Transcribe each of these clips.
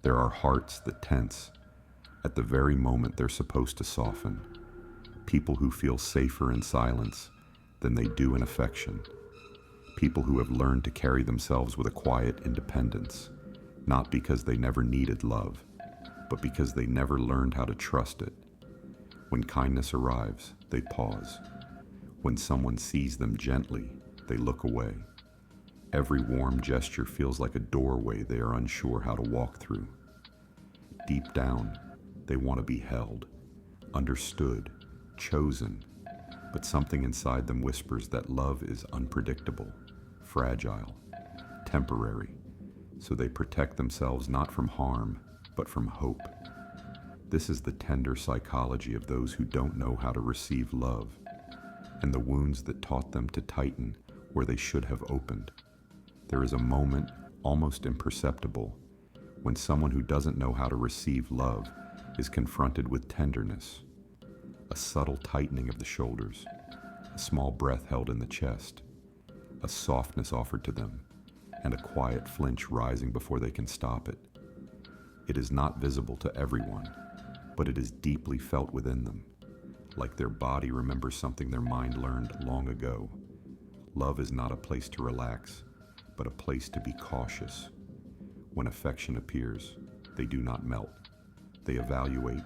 There are hearts that tense at the very moment they're supposed to soften. People who feel safer in silence than they do in affection. People who have learned to carry themselves with a quiet independence, not because they never needed love, but because they never learned how to trust it. When kindness arrives, they pause. When someone sees them gently, they look away. Every warm gesture feels like a doorway they are unsure how to walk through. Deep down, they want to be held, understood, chosen, but something inside them whispers that love is unpredictable, fragile, temporary, so they protect themselves not from harm, but from hope. This is the tender psychology of those who don't know how to receive love, and the wounds that taught them to tighten where they should have opened. There is a moment, almost imperceptible, when someone who doesn't know how to receive love is confronted with tenderness, a subtle tightening of the shoulders, a small breath held in the chest, a softness offered to them, and a quiet flinch rising before they can stop it. It is not visible to everyone, but it is deeply felt within them, like their body remembers something their mind learned long ago. Love is not a place to relax, but a place to be cautious. When affection appears, they do not melt. They evaluate,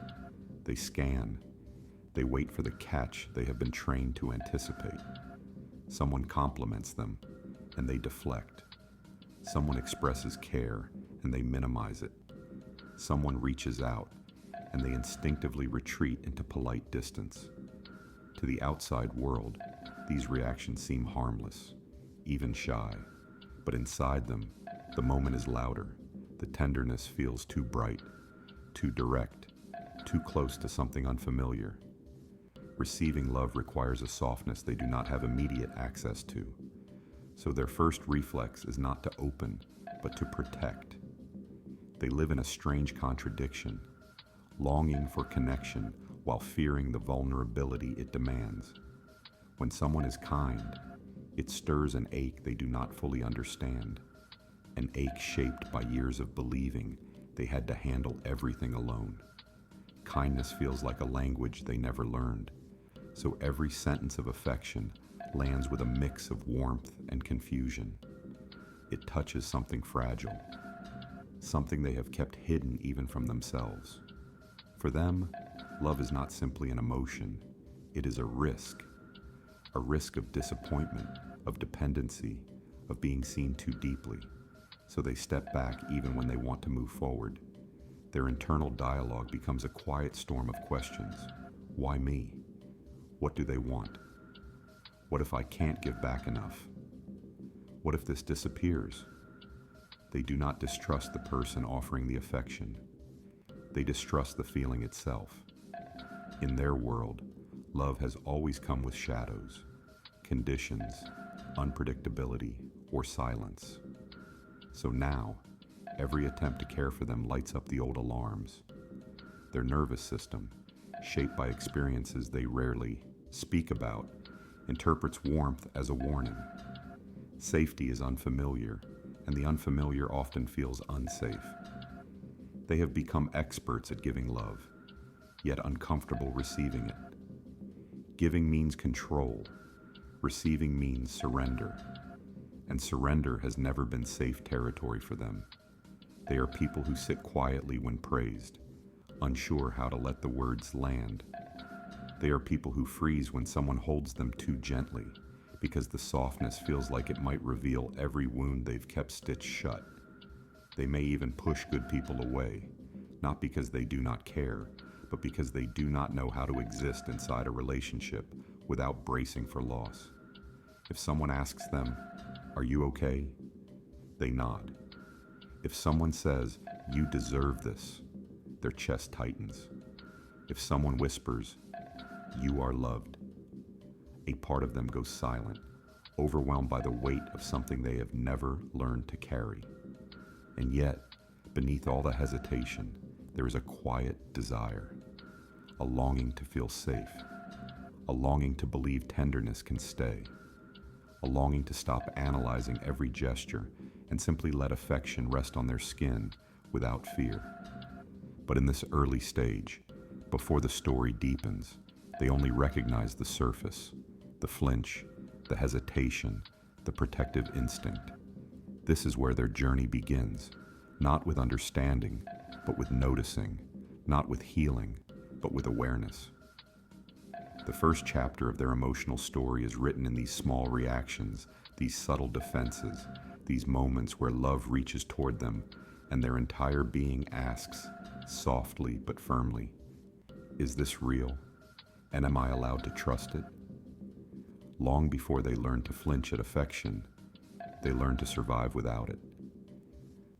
they scan, they wait for the catch they have been trained to anticipate. Someone compliments them, and they deflect. Someone expresses care, and they minimize it. Someone reaches out, and they instinctively retreat into polite distance. To the outside world, these reactions seem harmless, even shy, but inside them, the moment is louder. The tenderness feels too bright, too direct, too close to something unfamiliar. Receiving love requires a softness they do not have immediate access to, so their first reflex is not to open, but to protect. They live in a strange contradiction, longing for connection while fearing the vulnerability it demands. When someone is kind, it stirs an ache they do not fully understand, an ache shaped by years of believing they had to handle everything alone. Kindness feels like a language they never learned, so every sentence of affection lands with a mix of warmth and confusion. It touches something fragile, something they have kept hidden even from themselves. For them, love is not simply an emotion, it is a risk of disappointment, of dependency, of being seen too deeply. So they step back even when they want to move forward. Their internal dialogue becomes a quiet storm of questions. Why me? What do they want? What if I can't give back enough? What if this disappears? They do not distrust the person offering the affection. They distrust the feeling itself. In their world, love has always come with shadows, conditions, unpredictability, or silence. So now, every attempt to care for them lights up the old alarms. Their nervous system, shaped by experiences they rarely speak about, interprets warmth as a warning. Safety is unfamiliar, and the unfamiliar often feels unsafe. They have become experts at giving love, yet uncomfortable receiving it. Giving means control, receiving means surrender. And surrender has never been safe territory for them. They are people who sit quietly when praised, unsure how to let the words land. They are people who freeze when someone holds them too gently, because the softness feels like it might reveal every wound they've kept stitched shut. They may even push good people away, not because they do not care, but because they do not know how to exist inside a relationship without bracing for loss. If someone asks them, "Are you okay?" they nod. If someone says, "You deserve this," their chest tightens. If someone whispers, "You are loved," a part of them goes silent, overwhelmed by the weight of something they have never learned to carry. And yet, beneath all the hesitation, there is a quiet desire, a longing to feel safe, a longing to believe tenderness can stay, a longing to stop analyzing every gesture and simply let affection rest on their skin without fear. But in this early stage, before the story deepens, they only recognize the surface, the flinch, the hesitation, the protective instinct. This is where their journey begins, not with understanding, but with noticing, not with healing, but with awareness. The first chapter of their emotional story is written in these small reactions, these subtle defenses, these moments where love reaches toward them and their entire being asks, softly but firmly, "Is this real? And am I allowed to trust it?" Long before they learn to flinch at affection, they learn to survive without it.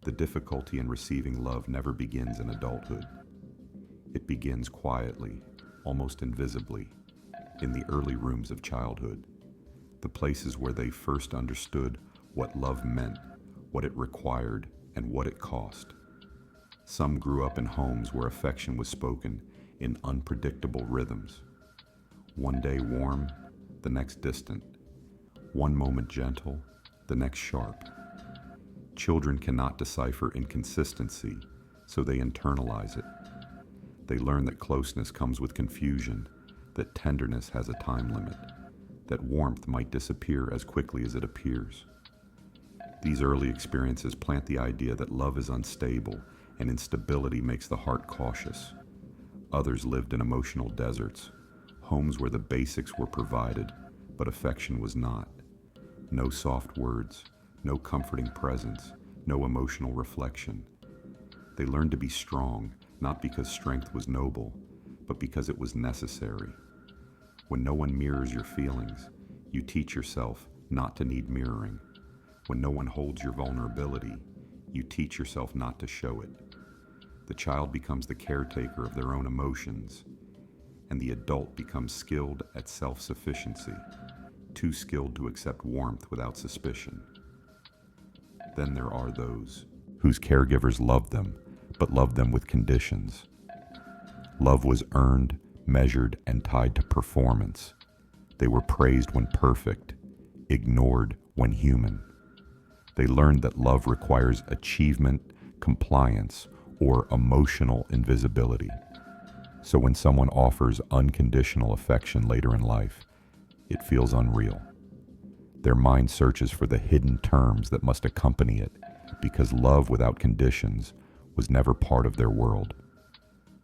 The difficulty in receiving love never begins in adulthood. It begins quietly, almost invisibly, in the early rooms of childhood, the places where they first understood what love meant, what it required, and what it cost. Some grew up in homes where affection was spoken in unpredictable rhythms. One day warm, the next distant. One moment gentle, the next sharp. Children cannot decipher inconsistency, so they internalize it. They learn that closeness comes with confusion, that tenderness has a time limit, that warmth might disappear as quickly as it appears. These early experiences plant the idea that love is unstable and instability makes the heart cautious. Others lived in emotional deserts, homes where the basics were provided, but affection was not. No soft words, no comforting presence, no emotional reflection. They learned to be strong, not because strength was noble, but because it was necessary. When no one mirrors your feelings, you teach yourself not to need mirroring. When no one holds your vulnerability, you teach yourself not to show it. The child becomes the caretaker of their own emotions, and the adult becomes skilled at self-sufficiency, too skilled to accept warmth without suspicion. Then there are those whose caregivers loved them, but loved them with conditions. Love was earned, measured, and tied to performance. They were praised when perfect, ignored when human. They learned that love requires achievement, compliance, or emotional invisibility. So when someone offers unconditional affection later in life, it feels unreal. Their mind searches for the hidden terms that must accompany it, because love without conditions was never part of their world.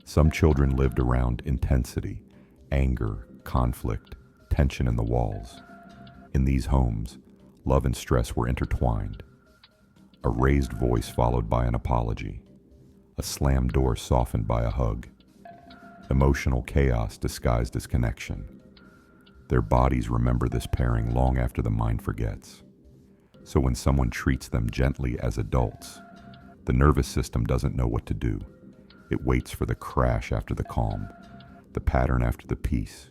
Some children lived around intensity, anger, conflict, tension in the walls. In these homes, love and stress were intertwined. A raised voice followed by an apology. A slammed door softened by a hug. Emotional chaos disguised as connection. Their bodies remember this pairing long after the mind forgets. So when someone treats them gently as adults, the nervous system doesn't know what to do. It waits for the crash after the calm, the pattern after the peace.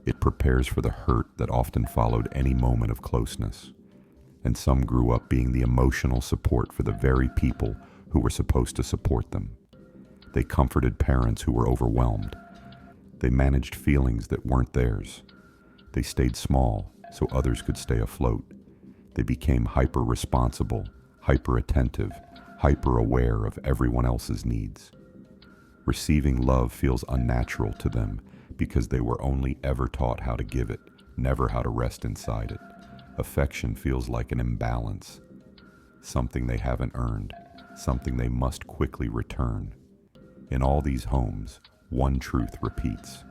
It prepares for the hurt that often followed any moment of closeness. And some grew up being the emotional support for the very people who were supposed to support them. They comforted parents who were overwhelmed. They managed feelings that weren't theirs. They stayed small so others could stay afloat. They became hyper-responsible, hyper-attentive, hyper-aware of everyone else's needs. Receiving love feels unnatural to them because they were only ever taught how to give it, never how to rest inside it. Affection feels like an imbalance, something they haven't earned, something they must quickly return. In all these homes, one truth repeats.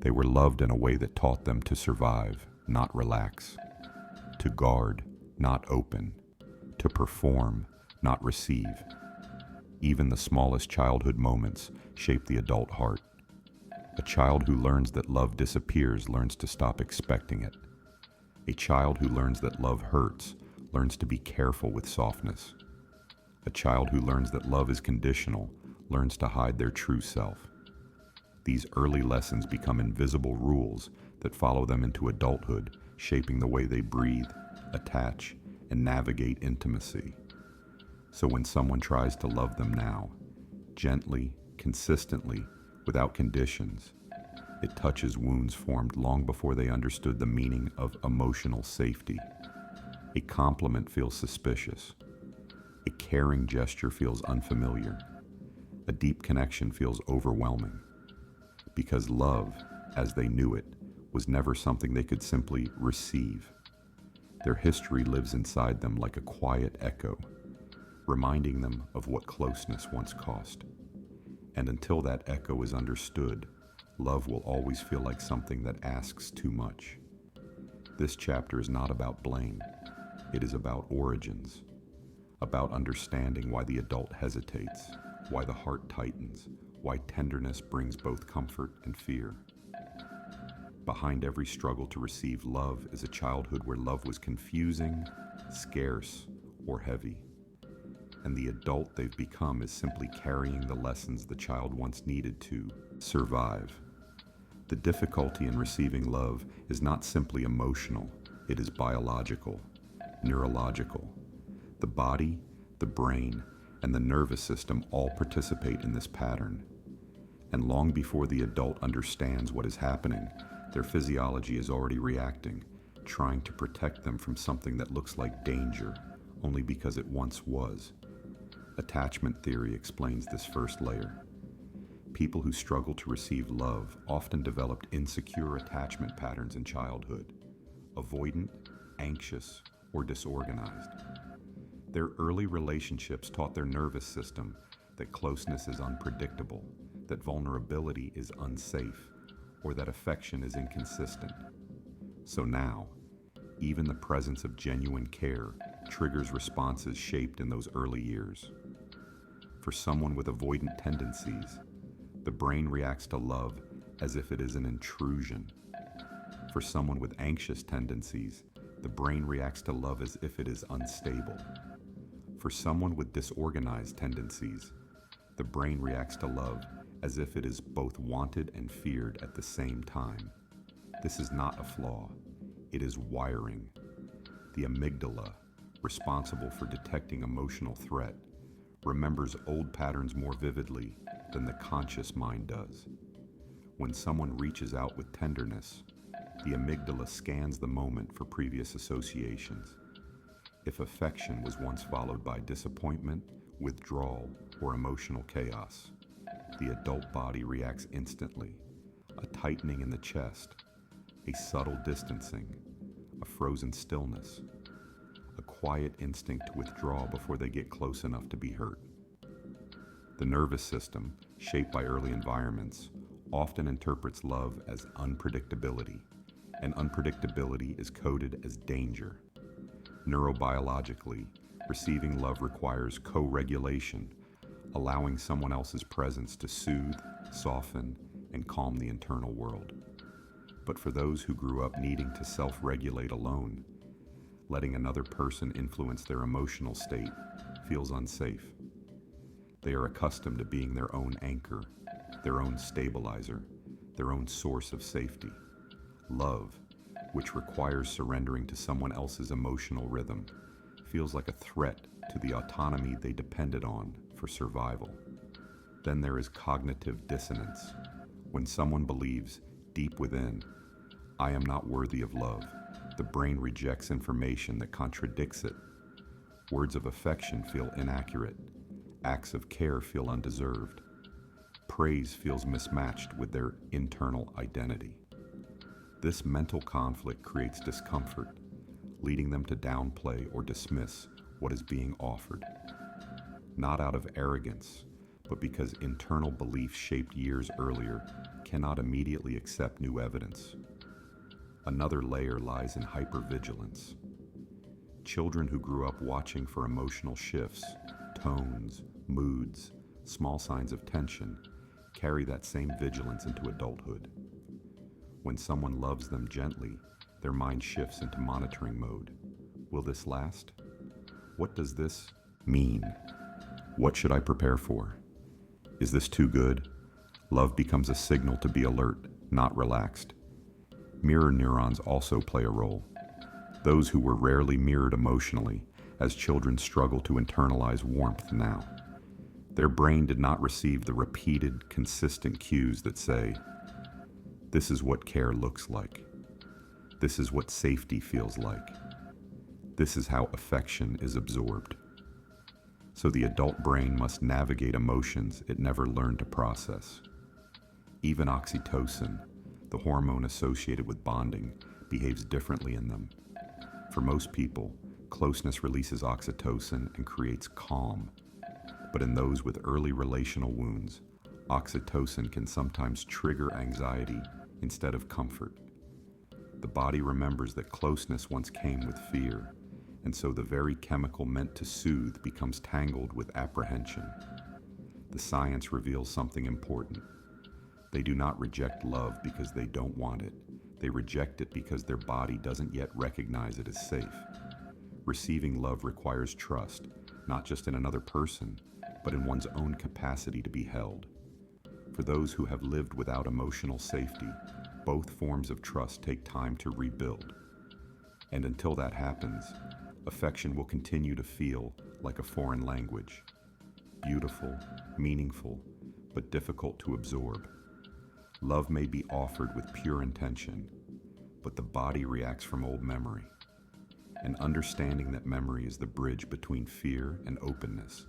They were loved in a way that taught them to survive, not relax, to guard, not open, to perform, not receive. Even the smallest childhood moments shape the adult heart. A child who learns that love disappears learns to stop expecting it. A child who learns that love hurts learns to be careful with softness. A child who learns that love is conditional learns to hide their true self. These early lessons become invisible rules that follow them into adulthood, shaping the way they breathe, attach, and navigate intimacy. So when someone tries to love them now, gently, consistently, without conditions, it touches wounds formed long before they understood the meaning of emotional safety. A compliment feels suspicious. A caring gesture feels unfamiliar. A deep connection feels overwhelming. Because love, as they knew it, was never something they could simply receive. Their history lives inside them like a quiet echo, reminding them of what closeness once cost. And until that echo is understood, love will always feel like something that asks too much. This chapter is not about blame. It is about origins, about understanding why the adult hesitates, why the heart tightens, why tenderness brings both comfort and fear. Behind every struggle to receive love is a childhood where love was confusing, scarce, or heavy. And the adult they've become is simply carrying the lessons the child once needed to survive. The difficulty in receiving love is not simply emotional, it is biological, neurological. The body, the brain, and the nervous system all participate in this pattern. And long before the adult understands what is happening, their physiology is already reacting, trying to protect them from something that looks like danger, only because it once was. Attachment theory explains this first layer. People who struggle to receive love often developed insecure attachment patterns in childhood, avoidant, anxious, or disorganized. Their early relationships taught their nervous system that closeness is unpredictable, that vulnerability is unsafe, or that affection is inconsistent. So now, even the presence of genuine care triggers responses shaped in those early years. For someone with avoidant tendencies, the brain reacts to love as if it is an intrusion. For someone with anxious tendencies, the brain reacts to love as if it is unstable. For someone with disorganized tendencies, the brain reacts to love as if it is both wanted and feared at the same time. This is not a flaw, it is wiring. The amygdala, responsible for detecting emotional threat, remembers old patterns more vividly than the conscious mind does. When someone reaches out with tenderness, the amygdala scans the moment for previous associations. If affection was once followed by disappointment, withdrawal, or emotional chaos, the adult body reacts instantly. A tightening in the chest, a subtle distancing, a frozen stillness, a quiet instinct to withdraw before they get close enough to be hurt. The nervous system, shaped by early environments, often interprets love as unpredictability, and unpredictability is coded as danger. Neurobiologically, receiving love requires co-regulation, allowing someone else's presence to soothe, soften, and calm the internal world. But for those who grew up needing to self-regulate alone, letting another person influence their emotional state feels unsafe. They are accustomed to being their own anchor, their own stabilizer, their own source of safety. Love, which requires surrendering to someone else's emotional rhythm, feels like a threat to the autonomy they depended on for survival. Then there is cognitive dissonance. When someone believes, deep within, I am not worthy of love, the brain rejects information that contradicts it. Words of affection feel inaccurate. Acts of care feel undeserved. Praise feels mismatched with their internal identity. This mental conflict creates discomfort, leading them to downplay or dismiss what is being offered. Not out of arrogance, but because internal beliefs shaped years earlier cannot immediately accept new evidence. Another layer lies in hypervigilance. Children who grew up watching for emotional shifts, tones, moods, small signs of tension, carry that same vigilance into adulthood. When someone loves them gently, their mind shifts into monitoring mode. Will this last? What does this mean? What should I prepare for? Is this too good? Love becomes a signal to be alert, not relaxed. Mirror neurons also play a role. Those who were rarely mirrored emotionally, as children struggle to internalize warmth now. Their brain did not receive the repeated, consistent cues that say, this is what care looks like. This is what safety feels like. This is how affection is absorbed. So the adult brain must navigate emotions it never learned to process. Even oxytocin, the hormone associated with bonding, behaves differently in them. For most people, closeness releases oxytocin and creates calm. But in those with early relational wounds, oxytocin can sometimes trigger anxiety instead of comfort. The body remembers that closeness once came with fear, and so the very chemical meant to soothe becomes tangled with apprehension. The science reveals something important. They do not reject love because they don't want it. They reject it because their body doesn't yet recognize it as safe. Receiving love requires trust, not just in another person, but in one's own capacity to be held. For those who have lived without emotional safety, both forms of trust take time to rebuild. And until that happens, affection will continue to feel like a foreign language. Beautiful, meaningful, but difficult to absorb. Love may be offered with pure intention, but the body reacts from old memory. And understanding that memory is the bridge between fear and openness.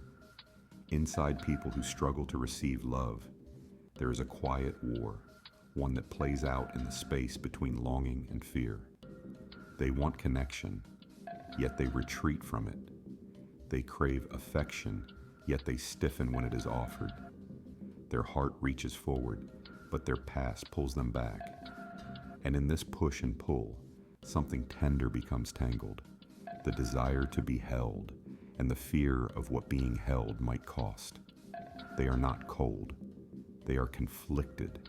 Inside people who struggle to receive love, there is a quiet war, one that plays out in the space between longing and fear. They want connection, yet they retreat from it. They crave affection, yet they stiffen when it is offered. Their heart reaches forward, but their past pulls them back. And in this push and pull, something tender becomes tangled. The desire to be held, and the fear of what being held might cost. They are not cold. They are conflicted.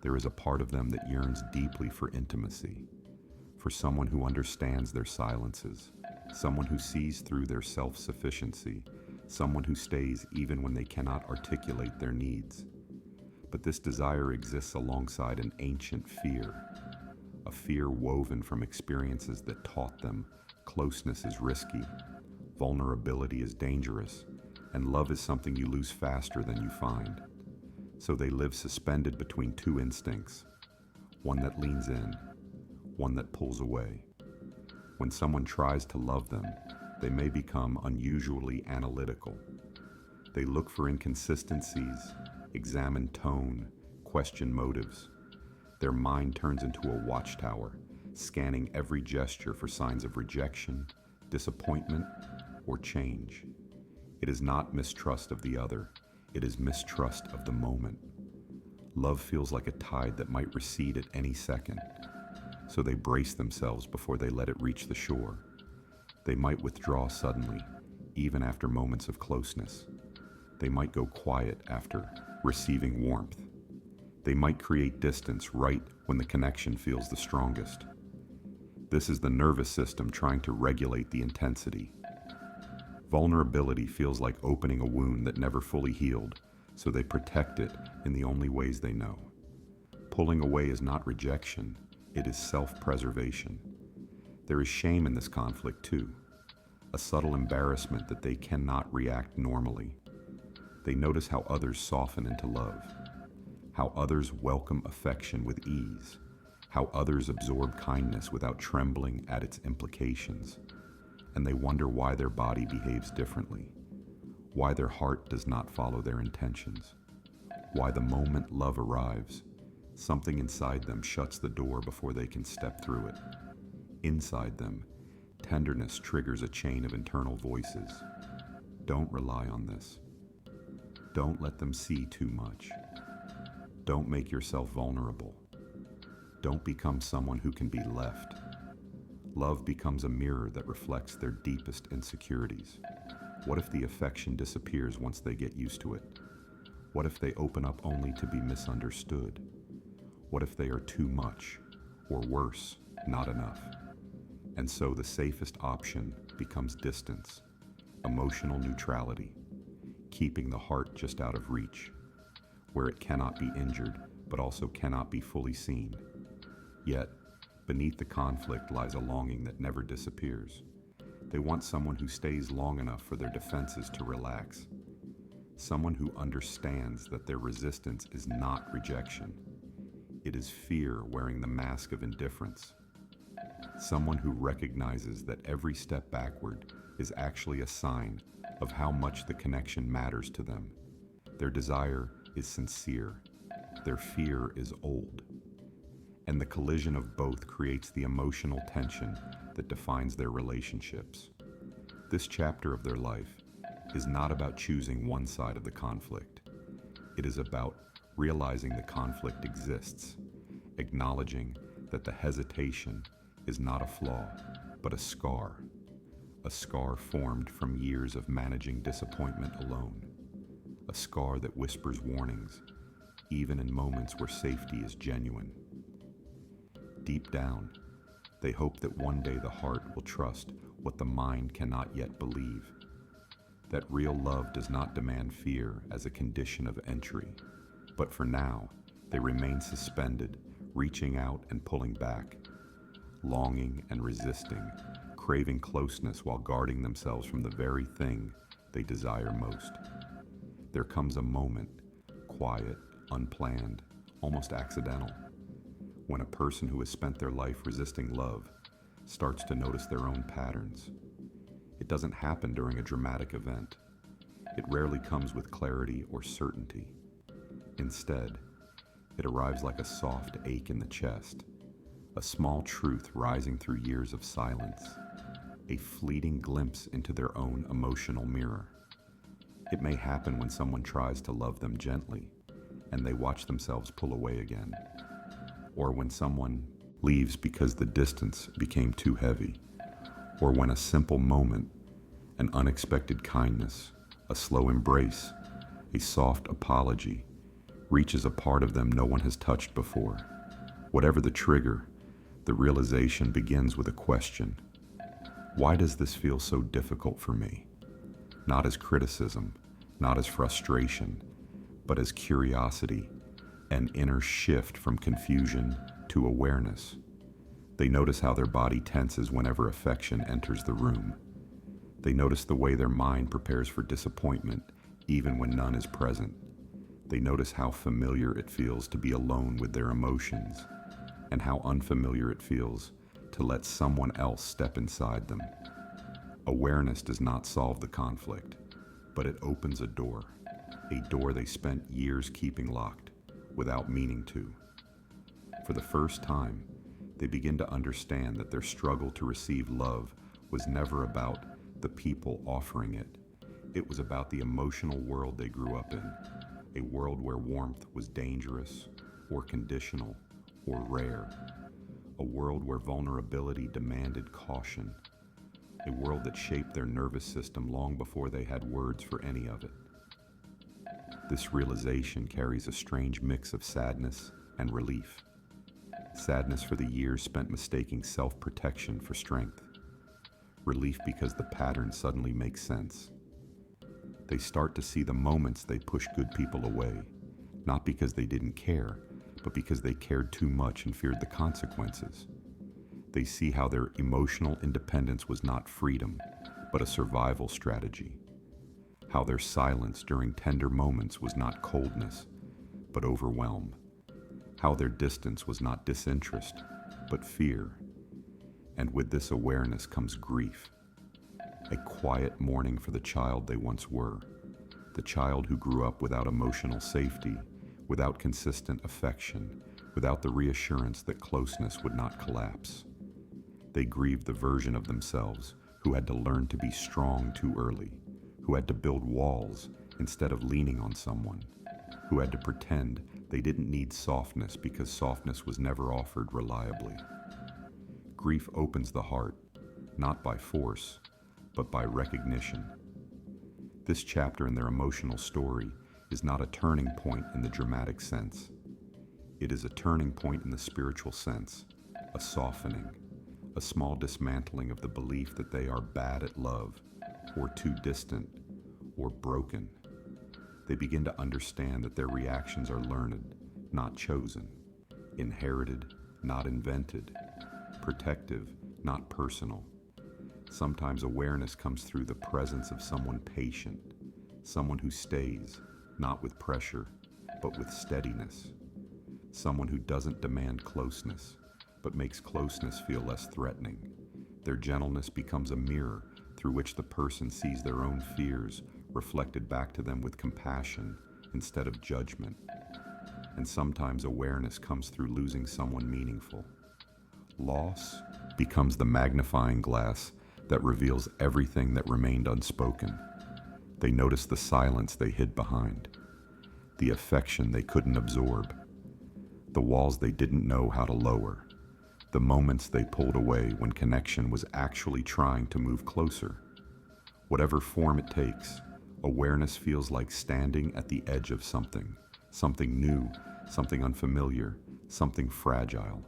There is a part of them that yearns deeply for intimacy, for someone who understands their silences, someone who sees through their self-sufficiency, someone who stays even when they cannot articulate their needs. But this desire exists alongside an ancient fear, a fear woven from experiences that taught them closeness is risky, vulnerability is dangerous, and love is something you lose faster than you find. So they live suspended between two instincts, one that leans in, one that pulls away. When someone tries to love them, they may become unusually analytical. They look for inconsistencies, examine tone, question motives. Their mind turns into a watchtower, scanning every gesture for signs of rejection, disappointment, or change. It is not mistrust of the other, it is mistrust of the moment. Love feels like a tide that might recede at any second, so they brace themselves before they let it reach the shore. They might withdraw suddenly, even after moments of closeness. They might go quiet after receiving warmth. They might create distance right when the connection feels the strongest. This is the nervous system trying to regulate the intensity. Vulnerability feels like opening a wound that never fully healed, so they protect it in the only ways they know. Pulling away is not rejection, it is self-preservation. There is shame in this conflict too, a subtle embarrassment that they cannot react normally. They notice how others soften into love, how others welcome affection with ease, how others absorb kindness without trembling at its implications. And they wonder why their body behaves differently, why their heart does not follow their intentions, why the moment love arrives, something inside them shuts the door before they can step through it. Inside them, tenderness triggers a chain of internal voices. Don't rely on this. Don't let them see too much. Don't make yourself vulnerable. Don't become someone who can be left. Love becomes a mirror that reflects their deepest insecurities. What if the affection disappears once they get used to it? What if they open up only to be misunderstood? What if they are too much, or worse, not enough? And so the safest option becomes distance, emotional neutrality, keeping the heart just out of reach, where it cannot be injured, but also cannot be fully seen. Yet, beneath the conflict lies a longing that never disappears. They want someone who stays long enough for their defenses to relax. Someone who understands that their resistance is not rejection. It is fear wearing the mask of indifference. Someone who recognizes that every step backward is actually a sign of how much the connection matters to them. Their desire is sincere, their fear is old, and the collision of both creates the emotional tension that defines their relationships. This chapter of their life is not about choosing one side of the conflict. It is about realizing the conflict exists, acknowledging that the hesitation is not a flaw, but a scar formed from years of managing disappointment alone, a scar that whispers warnings, even in moments where safety is genuine. Deep down, they hope that one day the heart will trust what the mind cannot yet believe, that real love does not demand fear as a condition of entry, but for now, they remain suspended, reaching out and pulling back, longing and resisting, craving closeness while guarding themselves from the very thing they desire most. There comes a moment, quiet, unplanned, almost accidental, when a person who has spent their life resisting love starts to notice their own patterns. It doesn't happen during a dramatic event. It rarely comes with clarity or certainty. Instead, it arrives like a soft ache in the chest, a small truth rising through years of silence, a fleeting glimpse into their own emotional mirror. It may happen when someone tries to love them gently, and they watch themselves pull away again, or when someone leaves because the distance became too heavy, or when a simple moment, an unexpected kindness, a slow embrace, a soft apology, reaches a part of them no one has touched before. Whatever the trigger, the realization begins with a question. Why does this feel so difficult for me? Not as criticism, not as frustration, but as curiosity, an inner shift from confusion to awareness. They notice how their body tenses whenever affection enters the room. They notice the way their mind prepares for disappointment, even when none is present. They notice how familiar it feels to be alone with their emotions, and how unfamiliar it feels to let someone else step inside them. Awareness does not solve the conflict, but it opens a door they spent years keeping locked, without meaning to. For the first time, they begin to understand that their struggle to receive love was never about the people offering it. It was about the emotional world they grew up in, a world where warmth was dangerous, or conditional, or rare, a world where vulnerability demanded caution, a world that shaped their nervous system long before they had words for any of it. This realization carries a strange mix of sadness and relief. Sadness for the years spent mistaking self-protection for strength. Relief because the pattern suddenly makes sense. They start to see the moments they pushed good people away, not because they didn't care, but because they cared too much and feared the consequences. They see how their emotional independence was not freedom, but a survival strategy. How their silence during tender moments was not coldness, but overwhelm. How their distance was not disinterest, but fear. And with this awareness comes grief. A quiet mourning for the child they once were, the child who grew up without emotional safety, without consistent affection, without the reassurance that closeness would not collapse. They grieve the version of themselves who had to learn to be strong too early, who had to build walls instead of leaning on someone, who had to pretend they didn't need softness because softness was never offered reliably. Grief opens the heart, not by force, but by recognition. This chapter in their emotional story is not a turning point in the dramatic sense. It is a turning point in the spiritual sense, a softening, a small dismantling of the belief that they are bad at love, or too distant, or broken. They begin to understand that their reactions are learned, not chosen, inherited, not invented, protective, not personal. Sometimes awareness comes through the presence of someone patient, someone who stays, not with pressure, but with steadiness. Someone who doesn't demand closeness, but makes closeness feel less threatening. Their gentleness becomes a mirror through through which the person sees their own fears reflected back to them with compassion instead of judgment. And sometimes awareness comes through losing someone meaningful. Loss becomes the magnifying glass that reveals everything that remained unspoken. They notice the silence they hid behind, the affection they couldn't absorb, the walls they didn't know how to lower, the moments they pulled away when connection was actually trying to move closer. Whatever form it takes, awareness feels like standing at the edge of something new, something unfamiliar, something fragile.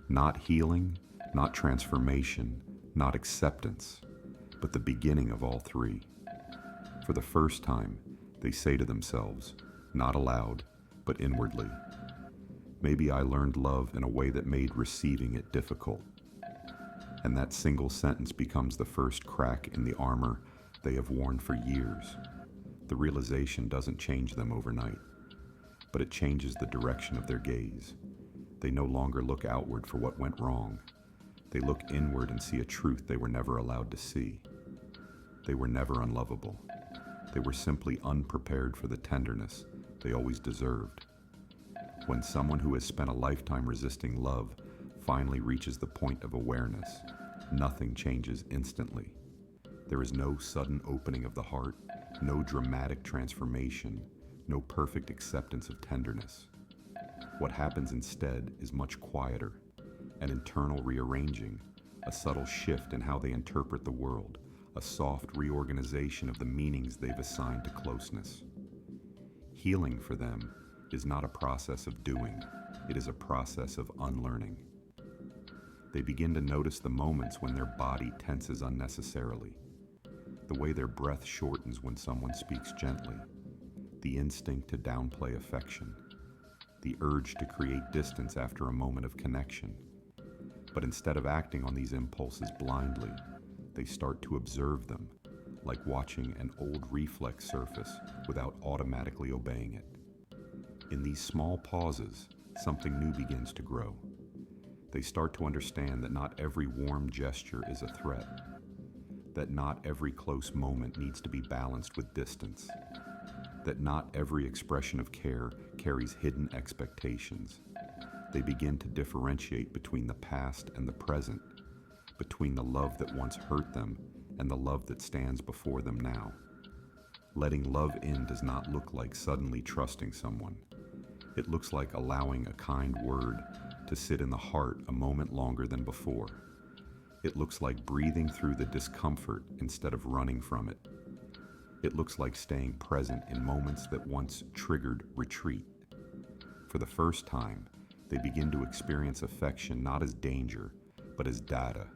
Not healing, not transformation, not acceptance, but the beginning of all three. For the first time, they say to themselves, not aloud, but inwardly, maybe I learned love in a way that made receiving it difficult. And that single sentence becomes the first crack in the armor they have worn for years. The realization doesn't change them overnight, but it changes the direction of their gaze. They no longer look outward for what went wrong. They look inward and see a truth they were never allowed to see. They were never unlovable. They were simply unprepared for the tenderness they always deserved. When someone who has spent a lifetime resisting love finally reaches the point of awareness, nothing changes instantly. There is no sudden opening of the heart, no dramatic transformation, no perfect acceptance of tenderness. What happens instead is much quieter, an internal rearranging, a subtle shift in how they interpret the world, a soft reorganization of the meanings they've assigned to closeness. Healing for them is not a process of doing, it is a process of unlearning. They begin to notice the moments when their body tenses unnecessarily, the way their breath shortens when someone speaks gently, the instinct to downplay affection, the urge to create distance after a moment of connection. But instead of acting on these impulses blindly, they start to observe them, like watching an old reflex surface without automatically obeying it. In these small pauses, something new begins to grow. They start to understand that not every warm gesture is a threat, that not every close moment needs to be balanced with distance, that not every expression of care carries hidden expectations. They begin to differentiate between the past and the present, between the love that once hurt them and the love that stands before them now. Letting love in does not look like suddenly trusting someone. It looks like allowing a kind word to sit in the heart a moment longer than before. It looks like breathing through the discomfort instead of running from it. It looks like staying present in moments that once triggered retreat. For the first time, they begin to experience affection not as danger, but as data,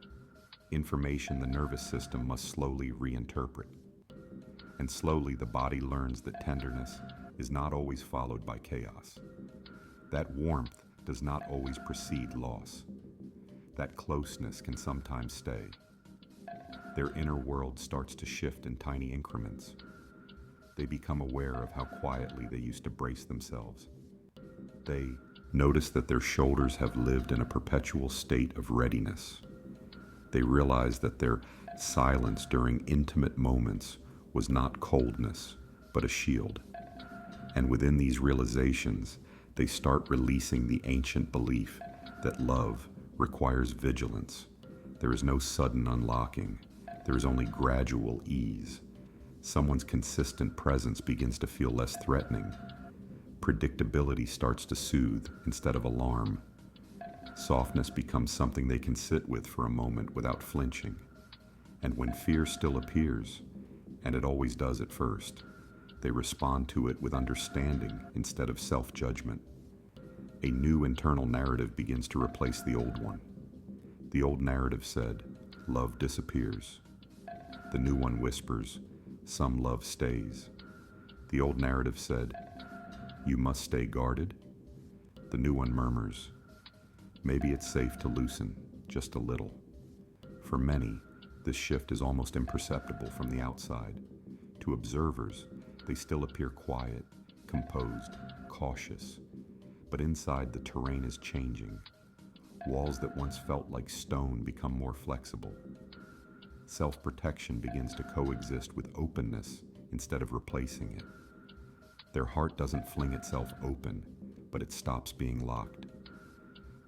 information the nervous system must slowly reinterpret. And slowly the body learns that tenderness is not always followed by chaos. That warmth does not always precede loss. That closeness can sometimes stay. Their inner world starts to shift in tiny increments. They become aware of how quietly they used to brace themselves. They notice that their shoulders have lived in a perpetual state of readiness. They realize that their silence during intimate moments was not coldness, but a shield. And within these realizations, they start releasing the ancient belief that love requires vigilance. There is no sudden unlocking. There is only gradual ease. Someone's consistent presence begins to feel less threatening. Predictability starts to soothe instead of alarm. Softness becomes something they can sit with for a moment without flinching. And when fear still appears, and it always does at first, they respond to it with understanding instead of self-judgment. A new internal narrative begins to replace the old one. The old narrative said, love disappears. The new one whispers, some love stays. The old narrative said, you must stay guarded. The new one murmurs, maybe it's safe to loosen just a little. For many, this shift is almost imperceptible from the outside. To observers, they still appear quiet, composed, cautious. But inside, the terrain is changing. Walls that once felt like stone become more flexible. Self-protection begins to coexist with openness instead of replacing it. Their heart doesn't fling itself open, but it stops being locked.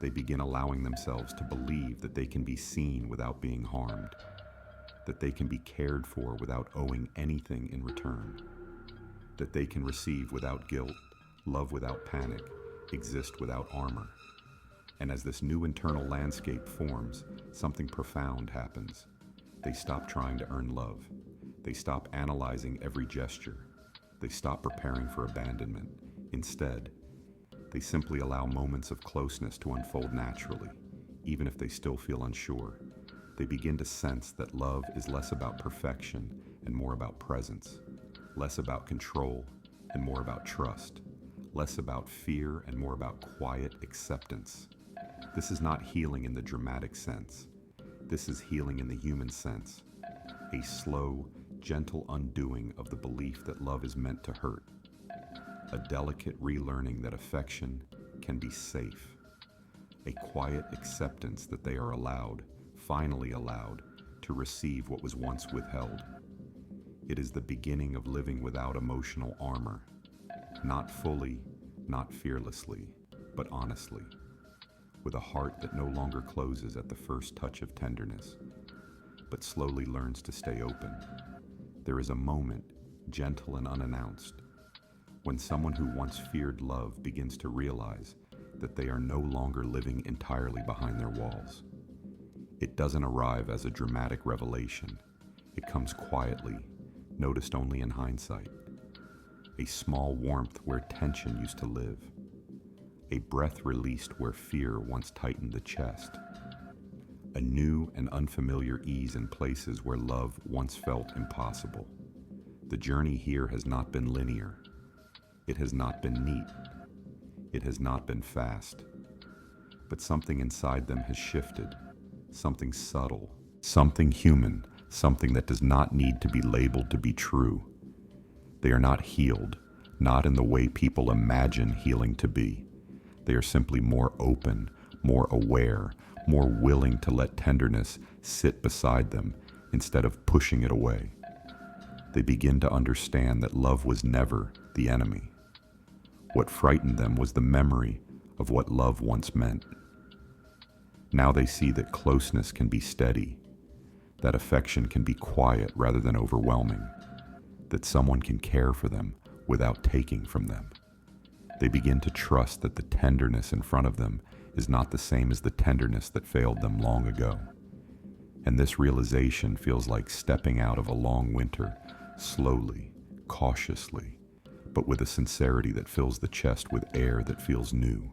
They begin allowing themselves to believe that they can be seen without being harmed, that they can be cared for without owing anything in return, that they can receive without guilt, love without panic, exist without armor. And as this new internal landscape forms, something profound happens. They stop trying to earn love. They stop analyzing every gesture. They stop preparing for abandonment. Instead, they simply allow moments of closeness to unfold naturally, even if they still feel unsure. They begin to sense that love is less about perfection and more about presence, less about control and more about trust, less about fear and more about quiet acceptance. This is not healing in the dramatic sense. This is healing in the human sense, a slow, gentle undoing of the belief that love is meant to hurt, a delicate relearning that affection can be safe, a quiet acceptance that they are allowed, finally allowed, to receive what was once withheld. It is the beginning of living without emotional armor, not fully, not fearlessly, but honestly, with a heart that no longer closes at the first touch of tenderness, but slowly learns to stay open. There is a moment, gentle and unannounced, when someone who once feared love begins to realize that they are no longer living entirely behind their walls. It doesn't arrive as a dramatic revelation. It comes quietly, noticed only in hindsight. A small warmth where tension used to live. A breath released where fear once tightened the chest. A new and unfamiliar ease in places where love once felt impossible. The journey here has not been linear. It has not been neat. It has not been fast. But something inside them has shifted. Something subtle. Something human. Something that does not need to be labeled to be true. They are not healed, not in the way people imagine healing to be. They are simply more open, more aware, more willing to let tenderness sit beside them instead of pushing it away. They begin to understand that love was never the enemy. What frightened them was the memory of what love once meant. Now they see that closeness can be steady, that affection can be quiet rather than overwhelming, that someone can care for them without taking from them. They begin to trust that the tenderness in front of them is not the same as the tenderness that failed them long ago. And this realization feels like stepping out of a long winter, slowly, cautiously, but with a sincerity that fills the chest with air that feels new.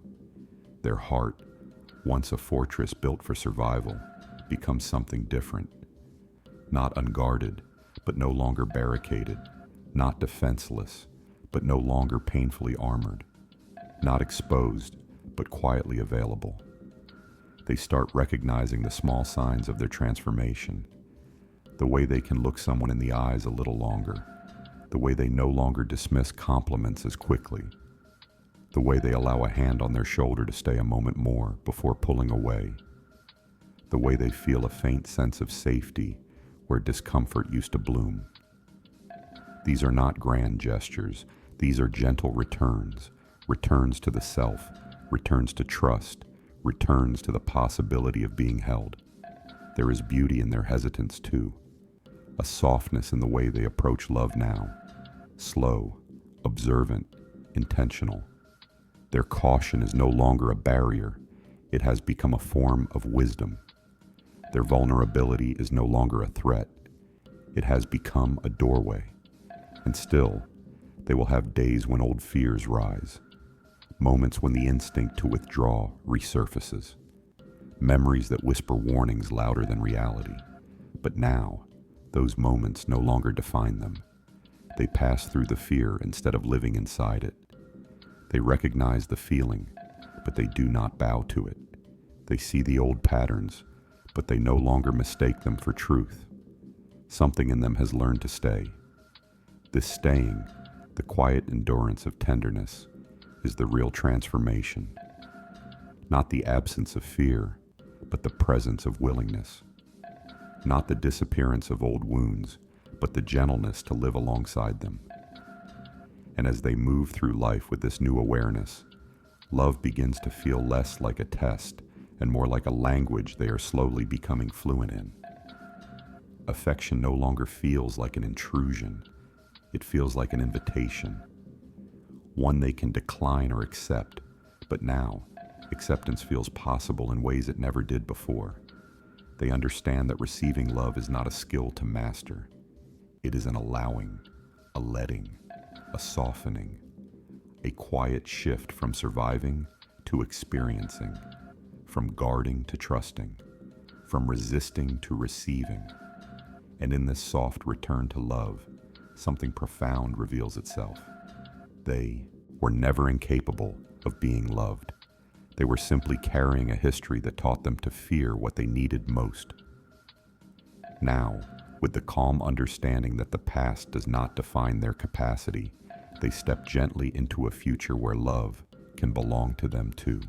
Their heart, once a fortress built for survival, becomes something different. Not unguarded, but no longer barricaded. Not defenseless, but no longer painfully armored. Not exposed, but quietly available. They start recognizing the small signs of their transformation. The way they can look someone in the eyes a little longer. The way they no longer dismiss compliments as quickly. The way they allow a hand on their shoulder to stay a moment more before pulling away. The way they feel a faint sense of safety where discomfort used to bloom. These are not grand gestures. These are gentle returns. Returns to the self, returns to trust, returns to the possibility of being held. There is beauty in their hesitance too, a softness in the way they approach love now, slow, observant, intentional. Their caution is no longer a barrier, it has become a form of wisdom. Their vulnerability is no longer a threat, it has become a doorway. And still, they will have days when old fears rise. Moments when the instinct to withdraw resurfaces. Memories that whisper warnings louder than reality. But now, those moments no longer define them. They pass through the fear instead of living inside it. They recognize the feeling, but they do not bow to it. They see the old patterns, but they no longer mistake them for truth. Something in them has learned to stay. This staying, the quiet endurance of tenderness, is the real transformation. Not the absence of fear, but the presence of willingness. not the disappearance of old wounds, but the gentleness to live alongside them. And as they move through life with this new awareness, love begins to feel less like a test and more like a language they are slowly becoming fluent in. Affection no longer feels like an intrusion. It feels like an invitation, one they can decline or accept, but now acceptance feels possible in ways it never did before. They understand that receiving love is not a skill to master. It is an allowing, a letting, a softening, a quiet shift from surviving to experiencing, from guarding to trusting, from resisting to receiving. And in this soft return to love, something profound reveals itself. They were never incapable of being loved. They were simply carrying a history that taught them to fear what they needed most. Now, with the calm understanding that the past does not define their capacity, they step gently into a future where love can belong to them too.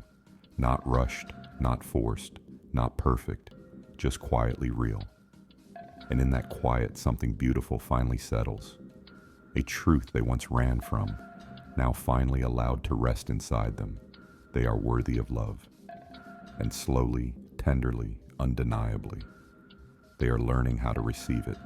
Not rushed, not forced, not perfect, just quietly real. And in that quiet, something beautiful finally settles. A truth they once ran from, now finally allowed to rest inside them. They are worthy of love. And slowly, tenderly, undeniably, they are learning how to receive it.